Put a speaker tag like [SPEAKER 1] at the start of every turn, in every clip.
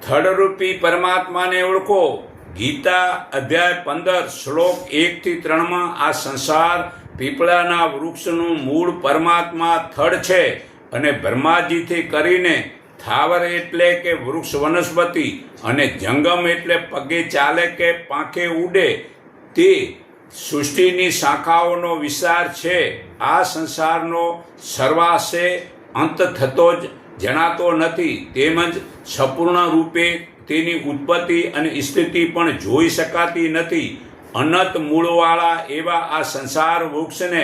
[SPEAKER 1] થડરૂપી પરમાત્માને ઓળખો. ગીતા અધ્યાય 15 શ્લોક 1-3 આ સંસાર પીપળાના વૃક્ષનું મૂળ પરમાત્મા થડ છે અને બ્રહ્માજીથી કરીને થાવર એટલે કે વૃક્ષ વનસ્પતિ અને જંગમ એટલે પગે ચાલે કે પાંખે ઉડે તે સૃષ્ટિની શાખાઓનો વિસ્તાર છે. આ સંસારનો સર્વાશે અંત થતો જ જણાતો નથી, તેમજ સંપૂર્ણ રૂપે તેની ઉત્પત્તિ અને સ્થિતિ પણ જોઈ શકાતી નથી. અનંત મૂળવાળા એવા આ સંસાર વૃક્ષને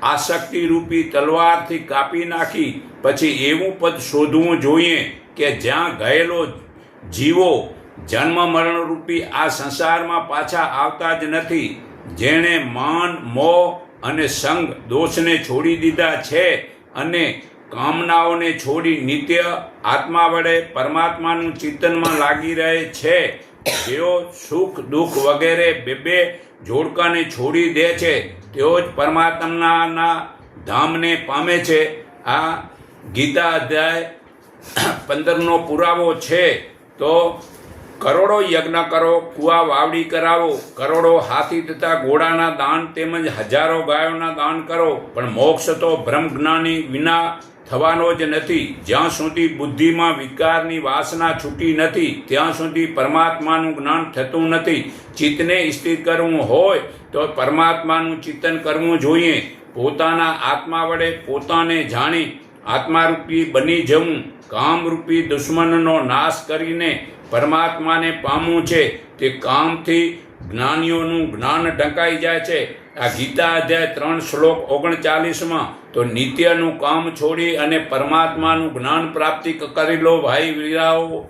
[SPEAKER 1] આસક્તિરૂપી તલવારથી કાપી નાખી પછી એવું પદ શોધવું જોઈએ કે જ્યાં ગયેલો જીવો જન્મ મરણરૂપી આ સંસારમાં પાછા આવતા જ નથી. જેણે માન, મોહ અને સંગ દોષને છોડી દીધા છે અને કામનાઓને છોડી નિત્ય આત્મા વડે પરમાત્માનું ચિંતનમાં લાગી રહે છે, જેઓ સુખ દુઃખ વગેરે બે જોડકાને છોડી દે છે તેઓ જ પરમાત્માના ધામને પામે છે. આ ગીતા અધ્યાય 15નો પુરાવો છે. તો કરોડો યજ્ઞ કરો, કુવા વાવડી કરાવો, કરોડો હાથી તથા ઘોડાના દાન તેમજ હજારો ગાયોના દાન કરો, પણ મોક્ષ તો બ્રહ્મ જ્ઞાની વિના થવાનો જ નથી. જ્યાં સુધી બુદ્ધિમાં વિકારની વાસના છૂટી નથી ત્યાં સુધી પરમાત્માનું જ્ઞાન થતું નથી. ચિત્તને સ્થિર કરવું હોય તો પરમાત્માનું ચિંતન કરવું જોઈએ. પોતાના આત્મા વડે પોતાને જાણી આત્મારૂપી બની જવું, કામરૂપી દુશ્મનનો નાશ કરીને પરમાત્માને પામવું છે. તે કામથી જ્ઞાનીઓનું જ્ઞાન ઢંકાઈ જાય છે. આ ગીતા અધ્યાય 3 શ્લોક 39 તો નિત્યનું કામ છોડી અને પરમાત્માનું જ્ઞાન પ્રાપ્તિ કરી લો ભાઈ વીરાઓ.